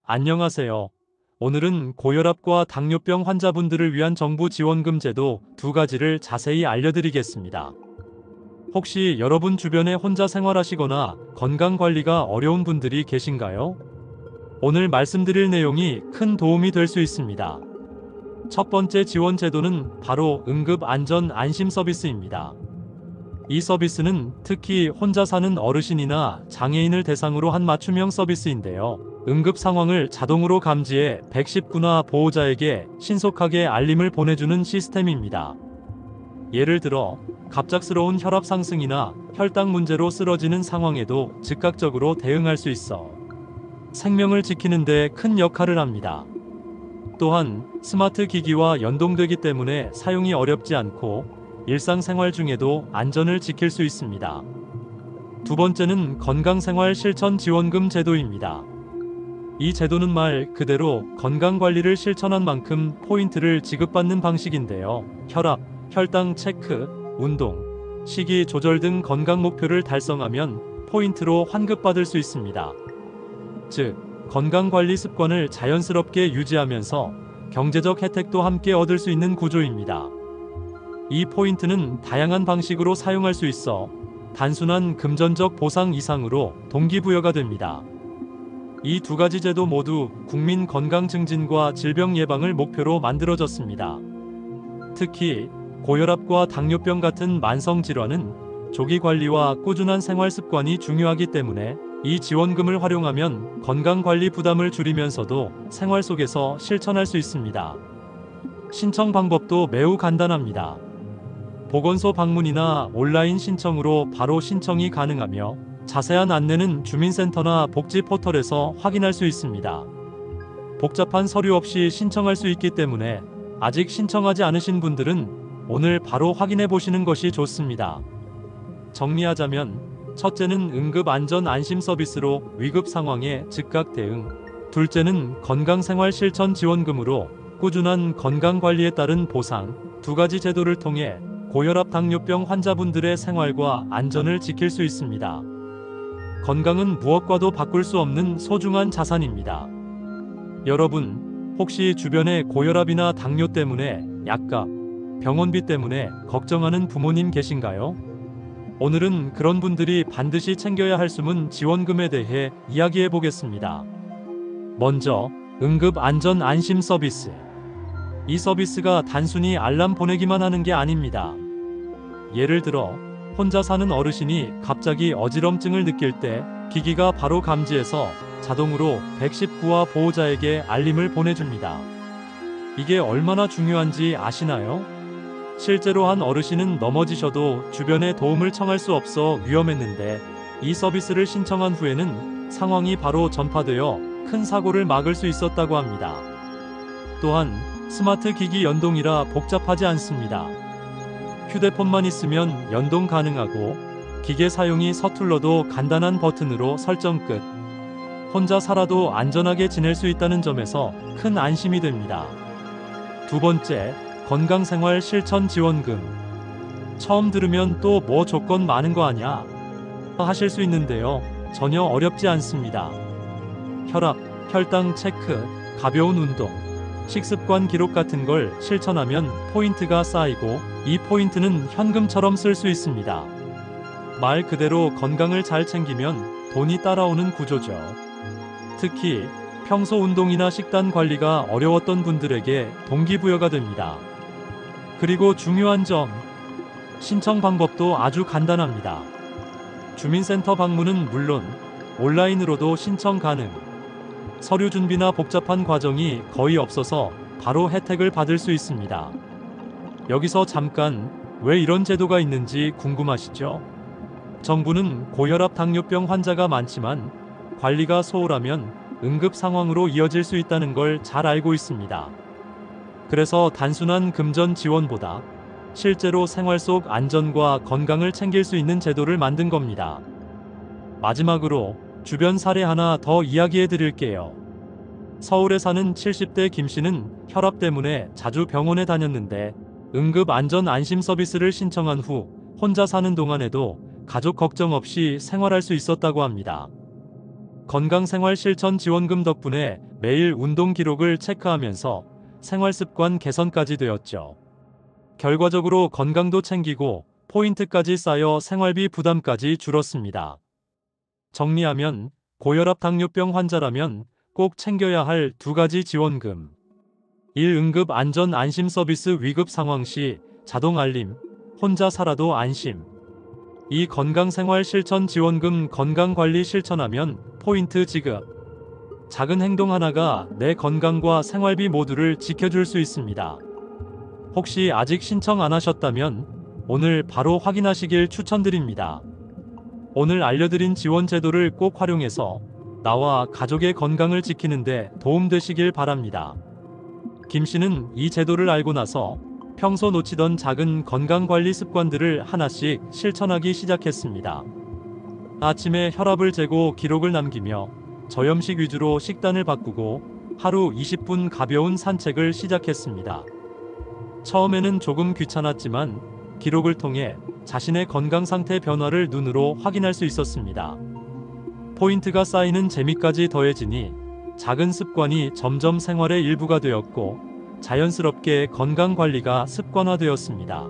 안녕하세요. 오늘은 고혈압과 당뇨병 환자분들을 위한 정부 지원금 제도 두 가지를 자세히 알려드리겠습니다. 혹시 여러분 주변에 혼자 생활하시거나 건강 관리가 어려운 분들이 계신가요? 오늘 말씀드릴 내용이 큰 도움이 될 수 있습니다. 첫 번째 지원 제도는 바로 응급 안전 안심 서비스입니다. 이 서비스는 특히 혼자 사는 어르신이나 장애인을 대상으로 한 맞춤형 서비스인데요. 응급 상황을 자동으로 감지해 119나 보호자에게 신속하게 알림을 보내주는 시스템입니다. 예를 들어 갑작스러운 혈압 상승이나 혈당 문제로 쓰러지는 상황에도 즉각적으로 대응할 수 있어 생명을 지키는 데 큰 역할을 합니다. 또한 스마트 기기와 연동되기 때문에 사용이 어렵지 않고 일상생활 중에도 안전을 지킬 수 있습니다. 두 번째는 건강생활 실천 지원금 제도입니다. 이 제도는 말 그대로 건강관리를 실천한 만큼 포인트를 지급받는 방식인데요. 혈압, 혈당 체크, 운동, 식이 조절 등 건강 목표를 달성하면 포인트로 환급받을 수 있습니다. 즉, 건강관리 습관을 자연스럽게 유지하면서 경제적 혜택도 함께 얻을 수 있는 구조입니다. 이 포인트는 다양한 방식으로 사용할 수 있어 단순한 금전적 보상 이상으로 동기부여가 됩니다. 이 두 가지 제도 모두 국민 건강 증진과 질병 예방을 목표로 만들어졌습니다. 특히 고혈압과 당뇨병 같은 만성 질환은 조기 관리와 꾸준한 생활 습관이 중요하기 때문에 이 지원금을 활용하면 건강관리 부담을 줄이면서도 생활 속에서 실천할 수 있습니다. 신청 방법도 매우 간단합니다. 보건소 방문이나 온라인 신청으로 바로 신청이 가능하며 자세한 안내는 주민센터나 복지 포털에서 확인할 수 있습니다. 복잡한 서류 없이 신청할 수 있기 때문에 아직 신청하지 않으신 분들은 오늘 바로 확인해 보시는 것이 좋습니다. 정리하자면 첫째는 응급 안전 안심 서비스로 위급 상황에 즉각 대응, 둘째는 건강생활 실천 지원금으로 꾸준한 건강관리에 따른 보상, 두 가지 제도를 통해 고혈압 당뇨병 환자분들의 생활과 안전을 지킬 수 있습니다. 건강은 무엇과도 바꿀 수 없는 소중한 자산입니다. 여러분, 혹시 주변에 고혈압이나 당뇨 때문에 약값, 병원비 때문에 걱정하는 부모님 계신가요? 오늘은 그런 분들이 반드시 챙겨야 할 숨은 지원금에 대해 이야기해 보겠습니다. 먼저, 응급 안전 안심 서비스. 이 서비스가 단순히 알람 보내기만 하는 게 아닙니다. 예를 들어 혼자 사는 어르신이 갑자기 어지럼증을 느낄 때 기기가 바로 감지해서 자동으로 119와 보호자에게 알림을 보내줍니다. 이게 얼마나 중요한지 아시나요? 실제로 한 어르신은 넘어지셔도 주변에 도움을 청할 수 없어 위험했는데 이 서비스를 신청한 후에는 상황이 바로 전파되어 큰 사고를 막을 수 있었다고 합니다. 또한 스마트 기기 연동이라 복잡하지 않습니다. 휴대폰만 있으면 연동 가능하고 기계 사용이 서툴러도 간단한 버튼으로 설정 끝. 혼자 살아도 안전하게 지낼 수 있다는 점에서 큰 안심이 됩니다. 두 번째, 건강생활 실천 지원금. 처음 들으면 또 뭐 조건 많은 거 아냐? 하실 수 있는데요. 전혀 어렵지 않습니다. 혈압, 혈당 체크, 가벼운 운동, 식습관 기록 같은 걸 실천하면 포인트가 쌓이고 이 포인트는 현금처럼 쓸 수 있습니다. 말 그대로 건강을 잘 챙기면 돈이 따라오는 구조죠. 특히 평소 운동이나 식단 관리가 어려웠던 분들에게 동기부여가 됩니다. 그리고 중요한 점, 신청 방법도 아주 간단합니다. 주민센터 방문은 물론 온라인으로도 신청 가능. 서류 준비나 복잡한 과정이 거의 없어서 바로 혜택을 받을 수 있습니다. 여기서 잠깐 왜 이런 제도가 있는지 궁금하시죠? 정부는 고혈압 당뇨병 환자가 많지만 관리가 소홀하면 응급 상황으로 이어질 수 있다는 걸 잘 알고 있습니다. 그래서 단순한 금전 지원보다 실제로 생활 속 안전과 건강을 챙길 수 있는 제도를 만든 겁니다. 마지막으로 주변 사례 하나 더 이야기해 드릴게요. 서울에 사는 70대 김 씨는 혈압 때문에 자주 병원에 다녔는데 응급 안전 안심 서비스를 신청한 후 혼자 사는 동안에도 가족 걱정 없이 생활할 수 있었다고 합니다. 건강생활 실천 지원금 덕분에 매일 운동 기록을 체크하면서 생활습관 개선까지 되었죠. 결과적으로 건강도 챙기고 포인트까지 쌓여 생활비 부담까지 줄었습니다. 정리하면 고혈압 당뇨병 환자라면 꼭 챙겨야 할 두 가지 지원금. 1. 응급 안전 안심 서비스 위급 상황 시 자동 알림, 혼자 살아도 안심. 2. 건강생활 실천 지원금 건강관리 실천하면 포인트 지급. 작은 행동 하나가 내 건강과 생활비 모두를 지켜줄 수 있습니다. 혹시 아직 신청 안 하셨다면 오늘 바로 확인하시길 추천드립니다. 오늘 알려드린 지원 제도를 꼭 활용해서 나와 가족의 건강을 지키는데 도움되시길 바랍니다. 김 씨는 이 제도를 알고 나서 평소 놓치던 작은 건강관리 습관들을 하나씩 실천하기 시작했습니다. 아침에 혈압을 재고 기록을 남기며 저염식 위주로 식단을 바꾸고 하루 20분 가벼운 산책을 시작했습니다. 처음에는 조금 귀찮았지만 기록을 통해 자신의 건강 상태 변화를 눈으로 확인할 수 있었습니다. 포인트가 쌓이는 재미까지 더해지니 작은 습관이 점점 생활의 일부가 되었고 자연스럽게 건강 관리가 습관화되었습니다.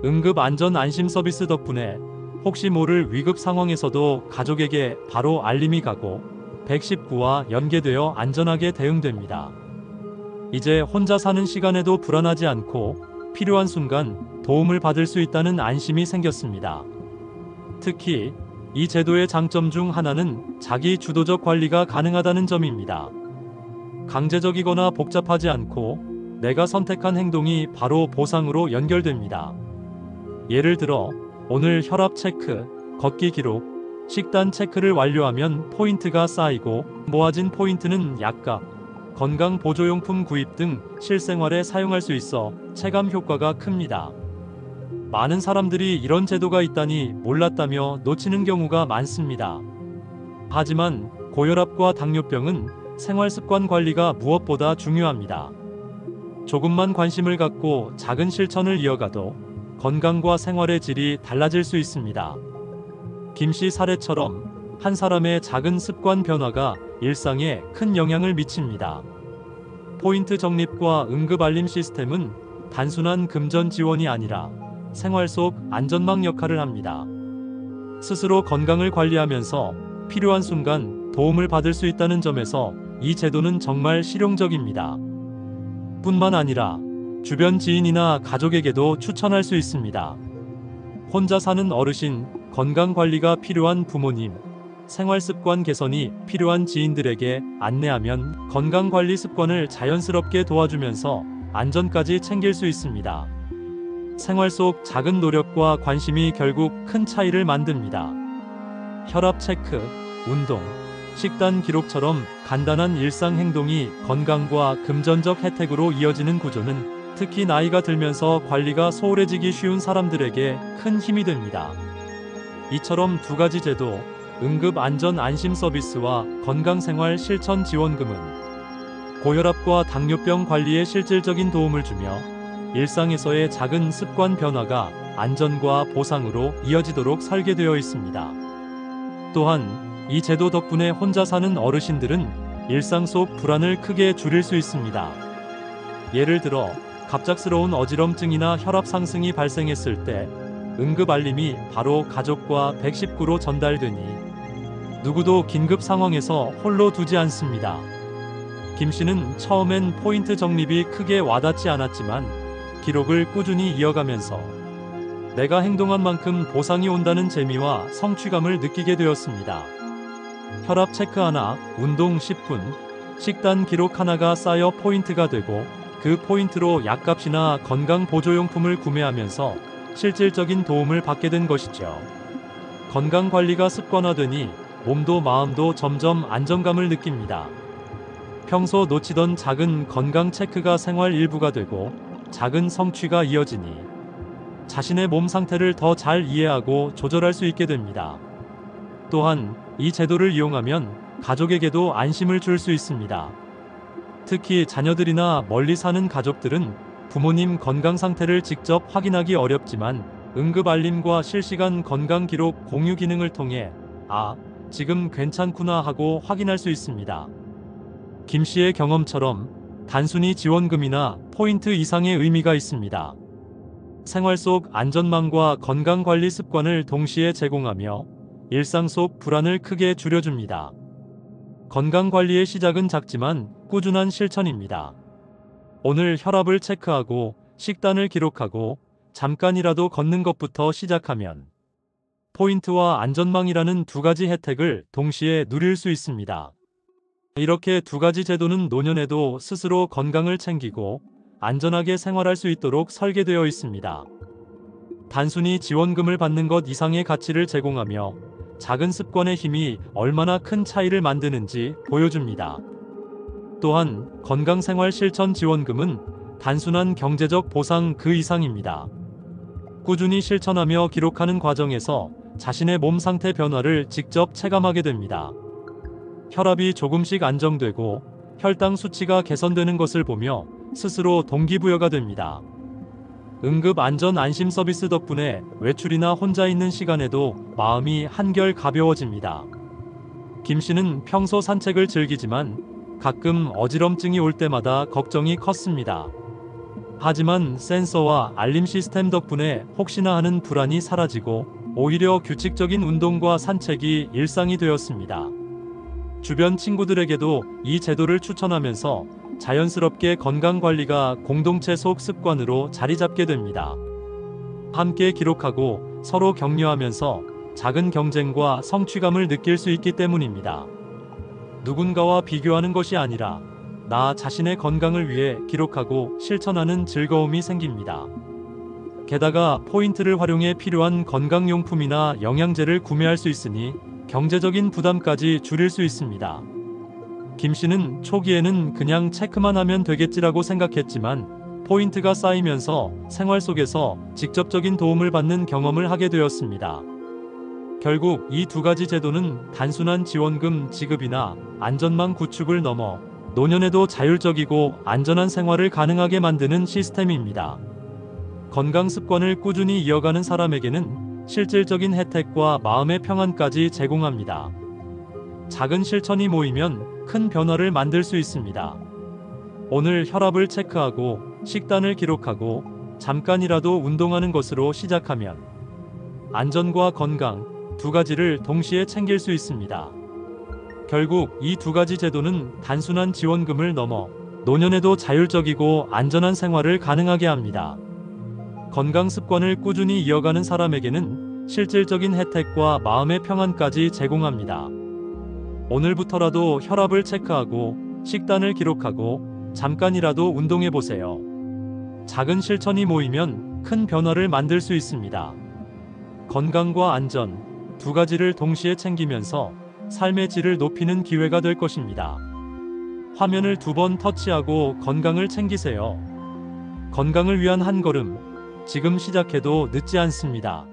응급 안전 안심 서비스 덕분에 혹시 모를 위급 상황에서도 가족에게 바로 알림이 가고 119와 연계되어 안전하게 대응됩니다. 이제 혼자 사는 시간에도 불안하지 않고 필요한 순간 도움을 받을 수 있다는 안심이 생겼습니다. 특히 이 제도의 장점 중 하나는 자기 주도적 관리가 가능하다는 점입니다. 강제적이거나 복잡하지 않고 내가 선택한 행동이 바로 보상으로 연결됩니다. 예를 들어 오늘 혈압 체크, 걷기 기록, 식단 체크를 완료하면 포인트가 쌓이고 모아진 포인트는 약값, 건강 보조용품 구입 등 실생활에 사용할 수 있어 체감 효과가 큽니다. 많은 사람들이 이런 제도가 있다니 몰랐다며 놓치는 경우가 많습니다. 하지만 고혈압과 당뇨병은 생활습관 관리가 무엇보다 중요합니다. 조금만 관심을 갖고 작은 실천을 이어가도 건강과 생활의 질이 달라질 수 있습니다. 김 씨 사례처럼 한 사람의 작은 습관 변화가 일상에 큰 영향을 미칩니다. 포인트 적립과 응급 알림 시스템은 단순한 금전 지원이 아니라 생활 속 안전망 역할을 합니다. 스스로 건강을 관리하면서 필요한 순간 도움을 받을 수 있다는 점에서 이 제도는 정말 실용적입니다. 뿐만 아니라 주변 지인이나 가족에게도 추천할 수 있습니다. 혼자 사는 어르신, 건강 관리가 필요한 부모님, 생활 습관 개선이 필요한 지인들에게 안내하면 건강 관리 습관을 자연스럽게 도와주면서 안전까지 챙길 수 있습니다. 생활 속 작은 노력과 관심이 결국 큰 차이를 만듭니다. 혈압 체크, 운동, 식단 기록처럼 간단한 일상 행동이 건강과 금전적 혜택으로 이어지는 구조는 특히 나이가 들면서 관리가 소홀해지기 쉬운 사람들에게 큰 힘이 됩니다. 이처럼 두 가지 제도, 응급 안전 안심 서비스와 건강생활 실천 지원금은 고혈압과 당뇨병 관리에 실질적인 도움을 주며 일상에서의 작은 습관 변화가 안전과 보상으로 이어지도록 설계되어 있습니다. 또한 이 제도 덕분에 혼자 사는 어르신들은 일상 속 불안을 크게 줄일 수 있습니다. 예를 들어 갑작스러운 어지럼증이나 혈압 상승이 발생했을 때 응급 알림이 바로 가족과 119로 전달되니 누구도 긴급 상황에서 홀로 두지 않습니다. 김 씨는 처음엔 포인트 적립이 크게 와닿지 않았지만 기록을 꾸준히 이어가면서 내가 행동한 만큼 보상이 온다는 재미와 성취감을 느끼게 되었습니다. 혈압 체크 하나, 운동 10분, 식단 기록 하나가 쌓여 포인트가 되고 그 포인트로 약값이나 건강 보조용품을 구매하면서 실질적인 도움을 받게 된 것이죠. 건강 관리가 습관화되니 몸도 마음도 점점 안정감을 느낍니다. 평소 놓치던 작은 건강 체크가 생활 일부가 되고 작은 성취가 이어지니 자신의 몸 상태를 더 잘 이해하고 조절할 수 있게 됩니다. 또한 이 제도를 이용하면 가족에게도 안심을 줄 수 있습니다. 특히 자녀들이나 멀리 사는 가족들은 부모님 건강 상태를 직접 확인하기 어렵지만 응급 알림과 실시간 건강 기록 공유 기능을 통해 지금 괜찮구나 하고 확인할 수 있습니다. 김 씨의 경험처럼 단순히 지원금이나 포인트 이상의 의미가 있습니다. 생활 속 안전망과 건강관리 습관을 동시에 제공하며 일상 속 불안을 크게 줄여줍니다. 건강관리의 시작은 작지만 꾸준한 실천입니다. 오늘 혈압을 체크하고 식단을 기록하고 잠깐이라도 걷는 것부터 시작하면 포인트와 안전망이라는 두 가지 혜택을 동시에 누릴 수 있습니다. 이렇게 두 가지 제도는 노년에도 스스로 건강을 챙기고 안전하게 생활할 수 있도록 설계되어 있습니다. 단순히 지원금을 받는 것 이상의 가치를 제공하며 작은 습관의 힘이 얼마나 큰 차이를 만드는지 보여줍니다. 또한 건강생활 실천 지원금은 단순한 경제적 보상 그 이상입니다. 꾸준히 실천하며 기록하는 과정에서 자신의 몸 상태 변화를 직접 체감하게 됩니다. 혈압이 조금씩 안정되고 혈당 수치가 개선되는 것을 보며 스스로 동기부여가 됩니다. 응급 안전 안심 서비스 덕분에 외출이나 혼자 있는 시간에도 마음이 한결 가벼워집니다. 김 씨는 평소 산책을 즐기지만 가끔 어지럼증이 올 때마다 걱정이 컸습니다. 하지만 센서와 알림 시스템 덕분에 혹시나 하는 불안이 사라지고 오히려 규칙적인 운동과 산책이 일상이 되었습니다. 주변 친구들에게도 이 제도를 추천하면서 자연스럽게 건강관리가 공동체 속 습관으로 자리 잡게 됩니다. 함께 기록하고 서로 격려하면서 작은 경쟁과 성취감을 느낄 수 있기 때문입니다. 누군가와 비교하는 것이 아니라 나 자신의 건강을 위해 기록하고 실천하는 즐거움이 생깁니다. 게다가 포인트를 활용해 필요한 건강용품이나 영양제를 구매할 수 있으니 경제적인 부담까지 줄일 수 있습니다. 김 씨는 초기에는 그냥 체크만 하면 되겠지라고 생각했지만 포인트가 쌓이면서 생활 속에서 직접적인 도움을 받는 경험을 하게 되었습니다. 결국 이 두 가지 제도는 단순한 지원금 지급이나 안전망 구축을 넘어 노년에도 자율적이고 안전한 생활을 가능하게 만드는 시스템입니다. 건강 습관을 꾸준히 이어가는 사람에게는 실질적인 혜택과 마음의 평안까지 제공합니다. 작은 실천이 모이면 큰 변화를 만들 수 있습니다. 오늘 혈압을 체크하고 식단을 기록하고 잠깐이라도 운동하는 것으로 시작하면 안전과 건강 두 가지를 동시에 챙길 수 있습니다. 결국 이 두 가지 제도는 단순한 지원금을 넘어 노년에도 자율적이고 안전한 생활을 가능하게 합니다. 건강 습관을 꾸준히 이어가는 사람에게는 실질적인 혜택과 마음의 평안까지 제공합니다. 오늘부터라도 혈압을 체크하고 식단을 기록하고 잠깐이라도 운동해 보세요. 작은 실천이 모이면 큰 변화를 만들 수 있습니다. 건강과 안전 두 가지를 동시에 챙기면서 삶의 질을 높이는 기회가 될 것입니다. 화면을 2번 터치하고 건강을 챙기세요. 건강을 위한 한 걸음, 지금 시작해도 늦지 않습니다.